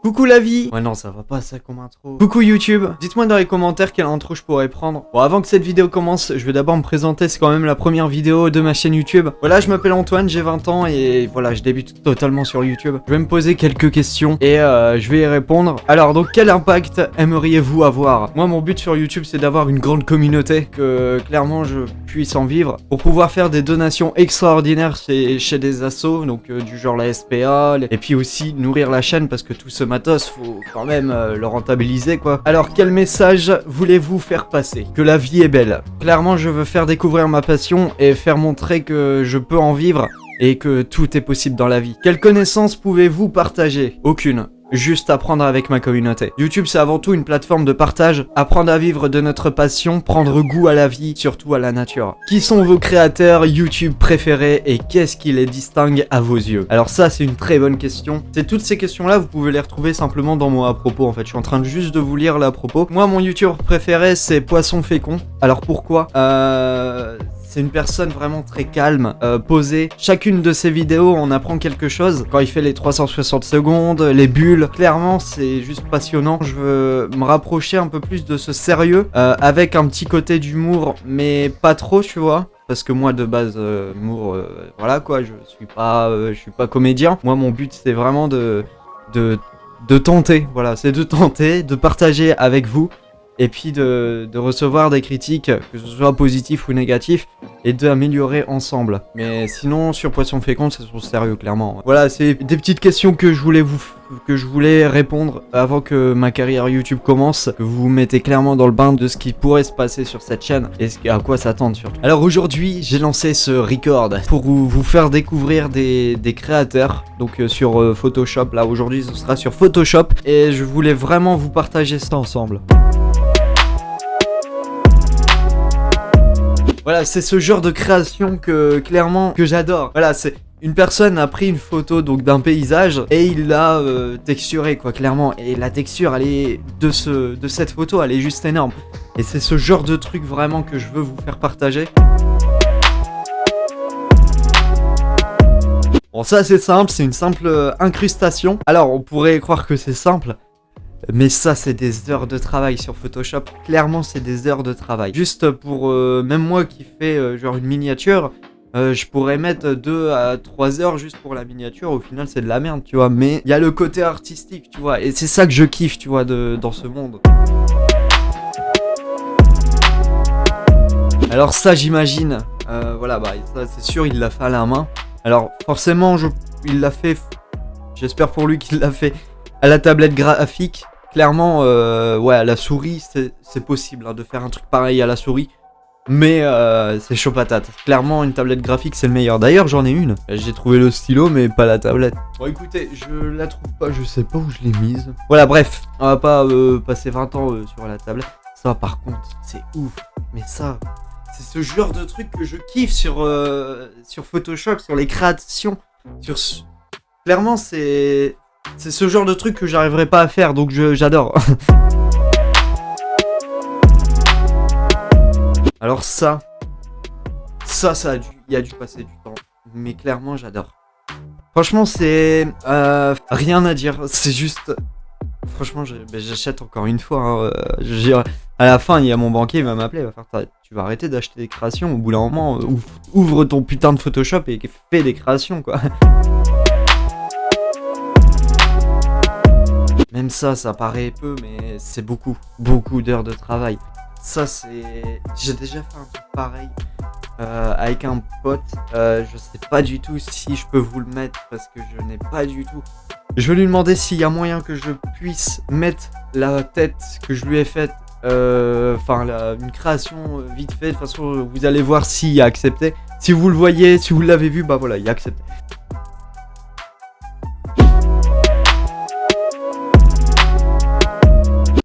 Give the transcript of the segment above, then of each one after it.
Coucou la vie. Ouais non ça va pas ça comme intro. Coucou YouTube. Dites-moi dans les commentaires quelle intro je pourrais prendre. Bon avant que cette vidéo commence, je vais d'abord me présenter, c'est quand même la première vidéo de ma chaîne YouTube. Voilà, je m'appelle Antoine, j'ai 20 ans et voilà, je débute totalement sur YouTube. Je vais me poser quelques questions et je vais y répondre. Alors donc quel impact aimeriez-vous avoir? Moi mon but sur YouTube c'est d'avoir une grande communauté, que clairement je puisse en vivre, pour pouvoir faire des donations extraordinaires chez des assos, donc du genre la SPA, et puis aussi nourrir la chaîne parce que tout ce matos, faut quand même le rentabiliser quoi. Alors quel message voulez-vous faire passer? Que la vie est belle. Clairement je veux faire découvrir ma passion et faire montrer que je peux en vivre et que tout est possible dans la vie. Quelles connaissances pouvez-vous partager? Aucune. Juste apprendre avec ma communauté. YouTube c'est avant tout une plateforme de partage, apprendre à vivre de notre passion, prendre goût à la vie, surtout à la nature. Qui sont vos créateurs YouTube préférés et qu'est-ce qui les distingue à vos yeux? Alors ça c'est une très bonne question. C'est toutes ces questions là vous pouvez les retrouver simplement dans mon à propos en fait. Je suis en train de juste de vous lire l'à propos. Moi mon YouTuber préféré c'est Poisson Fécond. Alors pourquoi? C'est une personne vraiment très calme, posée. Chacune de ses vidéos, on apprend quelque chose. Quand il fait les 360 secondes, les bulles, clairement, c'est juste passionnant. Je veux me rapprocher un peu plus de ce sérieux, avec un petit côté d'humour, mais pas trop, tu vois. Parce que moi, de base, humour, voilà quoi, je suis pas comédien. Moi, mon but, c'est vraiment de tenter, voilà, c'est de tenter, de partager avec vous. Et puis de recevoir des critiques, que ce soit positif ou négatif, et d'améliorer ensemble. Mais sinon, sur Poisson Fécond, c'est sur sérieux, clairement. Voilà, c'est des petites questions que je voulais répondre avant que ma carrière YouTube commence, que vous vous mettez clairement dans le bain de ce qui pourrait se passer sur cette chaîne, et à quoi s'attendre surtout. Alors aujourd'hui, j'ai lancé ce record pour vous faire découvrir des créateurs, donc sur Photoshop. Là, aujourd'hui, ce sera sur Photoshop, et je voulais vraiment vous partager ça ensemble. Voilà, c'est ce genre de création que clairement que j'adore. Voilà, c'est une personne a pris une photo donc d'un paysage et il l'a texturé quoi, clairement. Et la texture, elle est de cette photo, elle est juste énorme. Et c'est ce genre de truc vraiment que je veux vous faire partager. Bon, ça c'est simple, c'est une simple incrustation. Alors, on pourrait croire que c'est simple. Mais ça c'est des heures de travail sur Photoshop, clairement c'est des heures de travail. Juste pour, même moi qui fais genre une miniature, je pourrais mettre 2 à 3 heures juste pour la miniature, au final c'est de la merde tu vois. Mais il y a le côté artistique tu vois, et c'est ça que je kiffe tu vois dans ce monde. Alors ça j'imagine, voilà bah ça c'est sûr il l'a fait à la main. Alors forcément il l'a fait, j'espère pour lui qu'il l'a fait à la tablette graphique. Clairement, ouais, à la souris, c'est possible hein, de faire un truc pareil à la souris. Mais c'est chaud patate. Clairement, une tablette graphique, c'est le meilleur. D'ailleurs, j'en ai une. J'ai trouvé le stylo, mais pas la tablette. Bon, écoutez, je la trouve pas. Je sais pas où je l'ai mise. Voilà, bref. On va pas passer 20 ans sur la tablette. Ça, par contre, c'est ouf. Mais ça, c'est ce genre de truc que je kiffe sur Photoshop, sur les créations. Clairement, c'est ce genre de truc que j'arriverai pas à faire, donc j'adore. Alors il y a dû passer du temps, mais clairement j'adore. Franchement c'est rien à dire, c'est juste, franchement j'achète encore une fois. Hein, à la fin il y a mon banquier, il va m'appeler, il va faire tu vas arrêter d'acheter des créations. Au bout d'un moment, ouvre ton putain de Photoshop et fais des créations quoi. Même ça paraît peu, mais c'est beaucoup d'heures de travail. Ça, j'ai déjà fait un truc pareil avec un pote. Je sais pas du tout si je peux vous le mettre parce que je n'ai pas du tout. Je vais lui demander s'il y a moyen que je puisse mettre la tête que je lui ai faite. Enfin, une création vite fait. De toute façon, vous allez voir s'il a accepté. Si vous le voyez, si vous l'avez vu, bah voilà, il a accepté.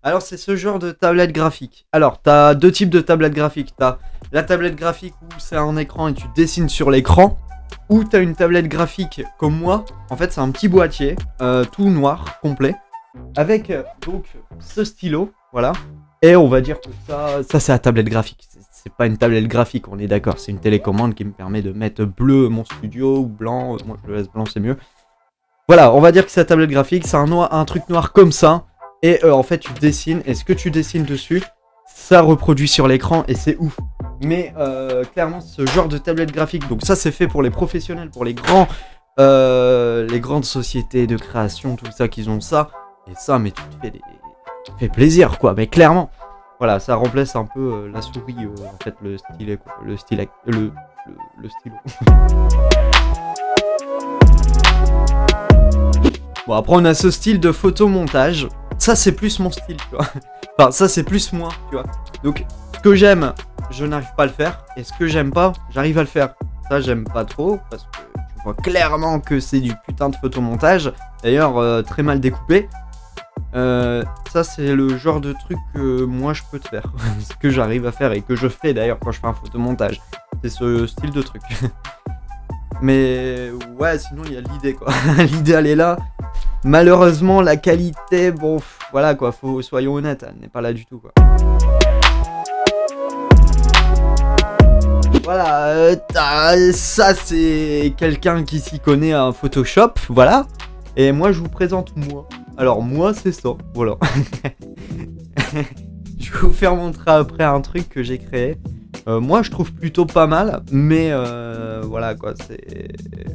Alors c'est ce genre de tablette graphique. Alors t'as deux types de tablettes graphiques. T'as la tablette graphique où c'est un écran et tu dessines sur l'écran. Ou t'as une tablette graphique comme moi. En fait c'est un petit boîtier tout noir, complet. Avec donc ce stylo, voilà. Et on va dire que ça c'est la tablette graphique. C'est pas une tablette graphique, on est d'accord. C'est une télécommande qui me permet de mettre bleu mon studio ou blanc. Moi je le laisse blanc, c'est mieux. Voilà, on va dire que c'est la tablette graphique, c'est un truc noir comme ça. Et en fait, tu dessines, et ce que tu dessines dessus, ça reproduit sur l'écran, et c'est ouf. Mais clairement, ce genre de tablette graphique, donc ça c'est fait pour les professionnels, pour les grandes sociétés de création, tout ça, qu'ils ont ça. Et ça, mais tu te fais plaisir, quoi, mais clairement. Voilà, ça remplace un peu la souris, en fait, le stylet, quoi. Le stylo. Bon, après, on a ce style de photomontage. Ça, c'est plus mon style, tu vois. Enfin, ça, c'est plus moi, tu vois. Donc, ce que j'aime, je n'arrive pas à le faire. Et ce que j'aime pas, j'arrive à le faire. Ça, j'aime pas trop, parce que je vois clairement que c'est du putain de photomontage. D'ailleurs, très mal découpé. Ça, c'est le genre de truc que moi, je peux te faire. Ce que j'arrive à faire et que je fais, d'ailleurs, quand je fais un photomontage. C'est ce style de truc. Mais ouais, sinon, il y a l'idée, quoi. L'idée, elle est là. Malheureusement, la qualité, bon, voilà quoi, soyons honnêtes, elle n'est pas là du tout quoi. Voilà, ça c'est quelqu'un qui s'y connaît en Photoshop, voilà. Et moi je vous présente moi. Alors moi c'est ça, voilà. Je vais vous faire montrer après un truc que j'ai créé. Moi je trouve plutôt pas mal, mais voilà quoi, je vais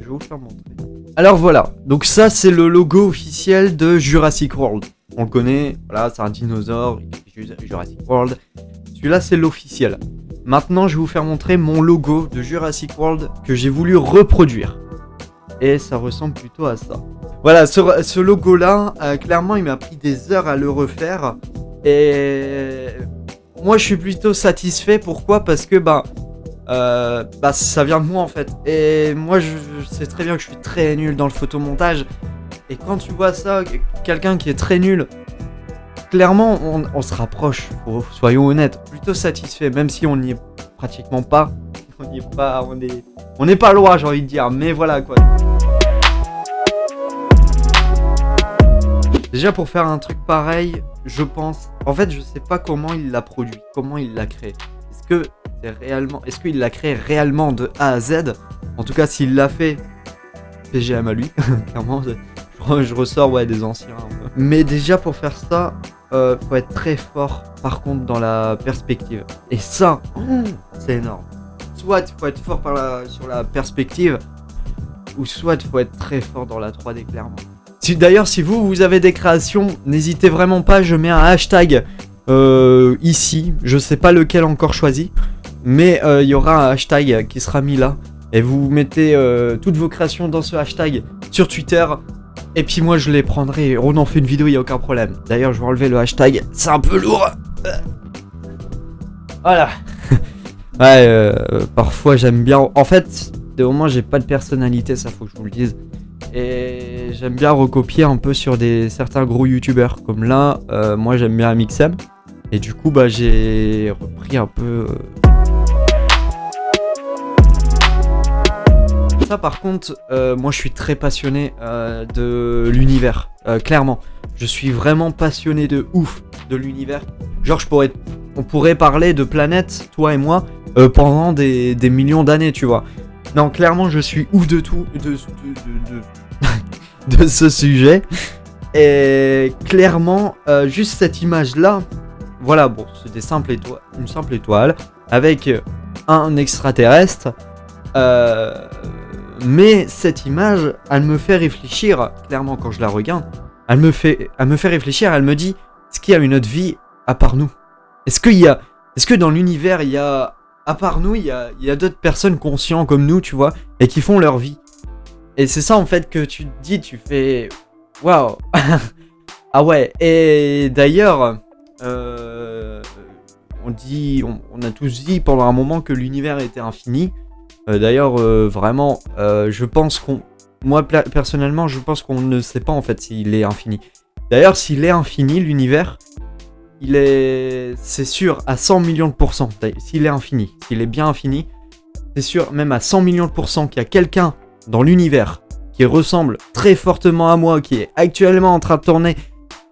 vous faire montrer. Alors voilà, donc ça c'est le logo officiel de Jurassic World. On le connaît, voilà, c'est un dinosaure, Jurassic World. Celui-là c'est l'officiel. Maintenant je vais vous faire montrer mon logo de Jurassic World que j'ai voulu reproduire. Et ça ressemble plutôt à ça. Voilà, ce logo-là, clairement il m'a pris des heures à le refaire. Et moi je suis plutôt satisfait, pourquoi ? Parce que ça vient de moi en fait. Et moi je sais très bien que je suis très nul dans le photomontage. Et quand tu vois ça, quelqu'un qui est très nul, clairement on se rapproche, soyons honnêtes, plutôt satisfait, même si on n'y est pratiquement pas. On n'est pas loin, j'ai envie de dire, mais voilà quoi. Déjà pour faire un truc pareil, je pense, en fait je sais pas comment il l'a produit, comment il l'a créé. Est-ce qu'il l'a créé réellement de A à Z ? En tout cas, s'il l'a fait, PGM à lui, clairement, je ressors des anciens. Mais déjà, pour faire ça, faut être très fort, par contre, dans la perspective. Et ça, c'est énorme. Soit il faut être fort sur la perspective, ou soit il faut être très fort dans la 3D, clairement. D'ailleurs, si vous avez des créations, n'hésitez vraiment pas, je mets un hashtag ici, je sais pas lequel encore choisi, mais il y aura un hashtag qui sera mis là, et vous mettez toutes vos créations dans ce hashtag sur Twitter, et puis moi je les prendrai, et on en fait une vidéo, il n'y a aucun problème. D'ailleurs je vais enlever le hashtag, c'est un peu lourd. Voilà. Ouais, parfois j'aime bien, en fait, au moins j'ai pas de personnalité, ça faut que je vous le dise. Et j'aime bien recopier un peu sur certains gros youtubeurs. Comme là, moi j'aime bien Mixem. Et du coup, j'ai repris un peu... Ça par contre, moi je suis très passionné de l'univers. Clairement, je suis vraiment passionné de ouf de l'univers. Genre on pourrait parler de planètes, toi et moi, pendant des millions d'années, tu vois. Non, clairement, je suis ouf de tout, de ce sujet. Et clairement, juste cette image-là, voilà, bon, c'est une simple étoile avec un extraterrestre. Mais cette image, elle me fait réfléchir. Clairement, quand je la regarde, elle me fait réfléchir. Elle me dit, est-ce qu'il y a une autre vie à part nous ? Est-ce que dans l'univers, il y a... À part nous, il y a d'autres personnes conscientes comme nous, tu vois, et qui font leur vie. Et c'est ça, en fait, que tu te dis, tu fais... Waouh. Ah ouais, et d'ailleurs, on a tous dit pendant un moment que l'univers était infini. D'ailleurs, vraiment, je pense moi, personnellement, je pense qu'on ne sait pas, en fait, s'il est infini. D'ailleurs, s'il est infini, l'univers... c'est sûr, à 100 millions de pourcents, s'il est bien infini, c'est sûr, même à 100 millions de pourcents qu'il y a quelqu'un dans l'univers qui ressemble très fortement à moi, qui est actuellement en train de tourner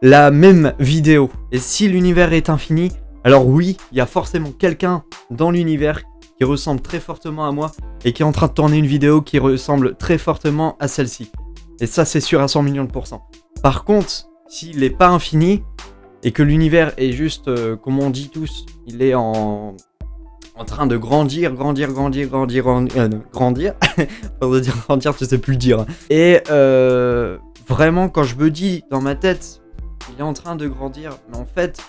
la même vidéo. Et si l'univers est infini, alors oui, il y a forcément quelqu'un dans l'univers qui ressemble très fortement à moi et qui est en train de tourner une vidéo qui ressemble très fortement à celle-ci. Et ça, c'est sûr à 100 millions de pourcents. Par contre, s'il n'est pas infini, et que l'univers est juste, comme on dit tous, il est en train de grandir. Pardon de dire grandir, je sais plus le dire. Et vraiment, quand je me dis dans ma tête, il est en train de grandir, mais en fait,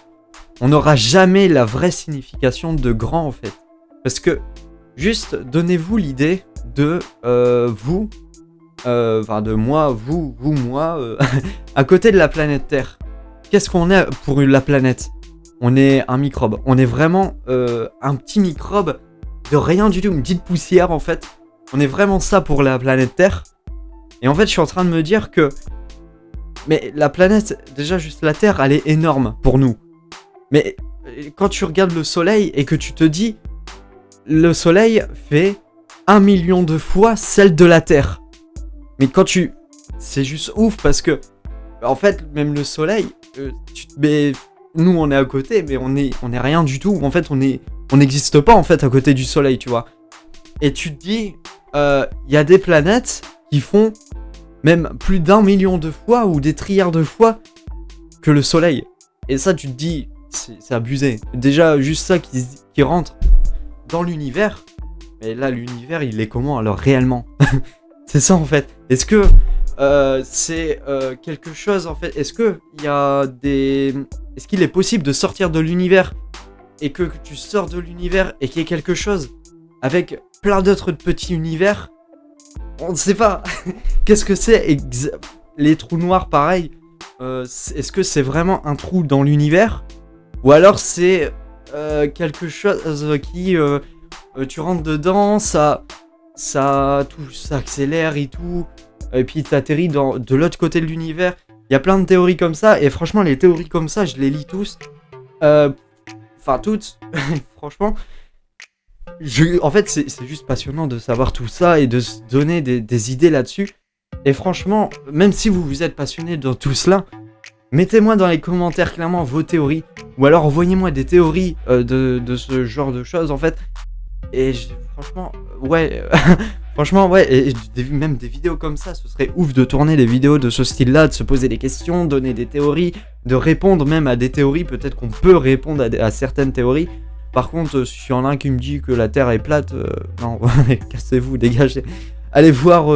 on n'aura jamais la vraie signification de grand, en fait. Parce que, juste, donnez-vous l'idée de vous, de moi, moi, à côté de la planète Terre. Qu'est-ce qu'on est pour la planète? On est un microbe. On est vraiment un petit microbe de rien du tout, une petite poussière en fait. On est vraiment ça pour la planète Terre. Et en fait, je suis en train de me dire que... Mais la planète, déjà juste la Terre, elle est énorme pour nous. Mais quand tu regardes le Soleil et que tu te dis... Le Soleil fait 1 million de fois celle de la Terre. Mais quand tu... C'est juste ouf parce que... En fait, même le Soleil... mais nous on est à côté, mais on est rien du tout. En fait, on n'existe pas en fait à côté du Soleil, tu vois. Et tu te dis, y a des planètes qui font même plus d'1 million de fois ou des trilliards de fois que le Soleil. Et ça, tu te dis, c'est abusé. Déjà, juste ça qui rentre dans l'univers. Mais là, l'univers, il est comment alors réellement? C'est ça en fait. Est-ce que c'est quelque chose en fait. Est-ce qu'il est possible de sortir de l'univers et que tu sors de l'univers et qu'il y ait quelque chose avec plein d'autres petits univers? On ne sait pas. Qu'est-ce que c'est? Les trous noirs, pareil. Est-ce que c'est vraiment un trou dans l'univers? Ou alors c'est quelque chose qui tu rentres dedans, ça accélère et tout. Et puis t'atterris de l'autre côté de l'univers. Il y a plein de théories comme ça. Et franchement, les théories comme ça, je les lis tous. Enfin, toutes. Franchement. En fait, c'est juste passionnant de savoir tout ça et de se donner des idées là-dessus. Et franchement, même si vous êtes passionné dans tout cela, mettez-moi dans les commentaires clairement vos théories. Ou alors envoyez-moi des théories de ce genre de choses, en fait. Et franchement, ouais... Franchement, ouais, et même des vidéos comme ça, ce serait ouf de tourner des vidéos de ce style-là, de se poser des questions, donner des théories, de répondre même à des théories, peut-être qu'on peut répondre à certaines théories. Par contre, s'il y en a un qui me dit que la Terre est plate, non, cassez-vous, dégagez. Allez voir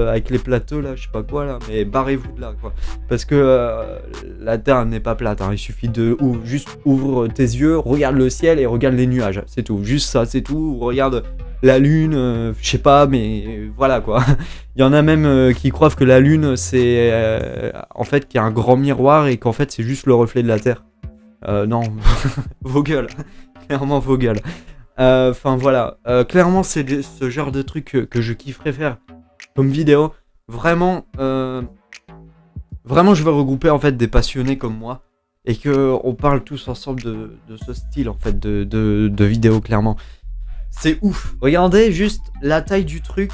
avec les plateaux là, je sais pas quoi là, mais barrez-vous de là quoi. Parce que la Terre n'est pas plate, hein. Il suffit de juste ouvre tes yeux, regarde le ciel et regarde les nuages, c'est tout. Juste ça, c'est tout. Regarde la lune, je sais pas, mais voilà quoi. Il y en a même qui croient que la lune c'est en fait qu'il y a un grand miroir et qu'en fait c'est juste le reflet de la Terre. Non, vos gueules, clairement vos gueules. Enfin voilà, clairement c'est ce genre de truc que je kifferais faire comme vidéo. Vraiment, vraiment je veux regrouper en fait des passionnés comme moi et que on parle tous ensemble de ce style en fait de vidéo clairement. C'est ouf. Regardez juste la taille du truc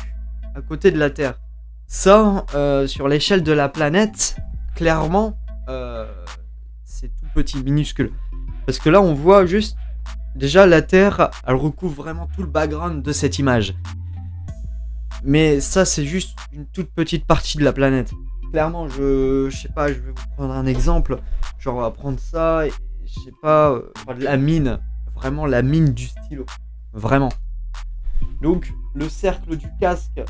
à côté de la Terre. Ça, sur l'échelle de la planète, clairement, c'est tout petit, minuscule. Parce que là on voit juste... Déjà, la Terre, elle recouvre vraiment tout le background de cette image. Mais ça, c'est juste une toute petite partie de la planète. Clairement, je sais pas, je vais vous prendre un exemple. Genre, on va prendre ça, et je sais pas, la mine. Vraiment, la mine du stylo. Vraiment. Donc, le cercle du casque...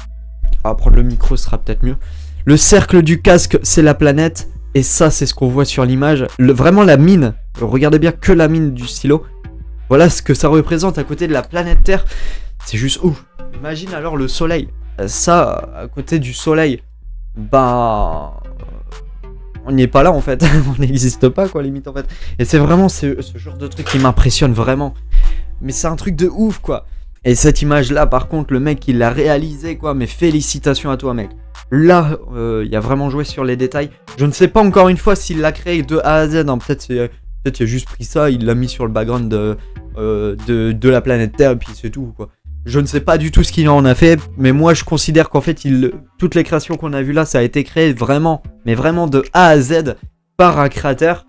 On va prendre le micro, ce sera peut-être mieux. Le cercle du casque, c'est la planète. Et ça, c'est ce qu'on voit sur l'image. Vraiment, la mine. Regardez bien que la mine du stylo. Voilà ce que ça représente à côté de la planète Terre. C'est juste ouf. Imagine alors le soleil. Ça, à côté du soleil, bah... On n'y est pas là en fait. On n'existe pas quoi limite en fait. Et c'est vraiment ce genre de truc qui m'impressionne vraiment. Mais c'est un truc de ouf quoi. Et cette image là par contre, le mec il l'a réalisé quoi. Mais félicitations à toi mec. Là, il a vraiment joué sur les détails. Je ne sais pas encore une fois s'il l'a créé de A à Z. Hein. Peut-être il a juste pris ça, il l'a mis sur le background de la planète Terre et puis c'est tout quoi. Je ne sais pas du tout ce qu'il en a fait, mais moi je considère qu'en fait toutes les créations qu'on a vues là, ça a été créé vraiment, mais vraiment de A à Z par un créateur.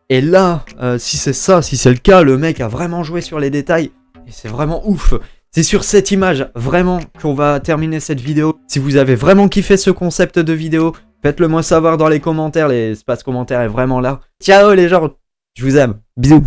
Et là, si c'est ça, si c'est le cas, le mec a vraiment joué sur les détails et c'est vraiment ouf. C'est sur cette image, vraiment, qu'on va terminer cette vidéo. Si vous avez vraiment kiffé ce concept de vidéo, faites-le moi savoir dans les commentaires. L'espace commentaire est vraiment là. Ciao les gens, je vous aime. Bisous.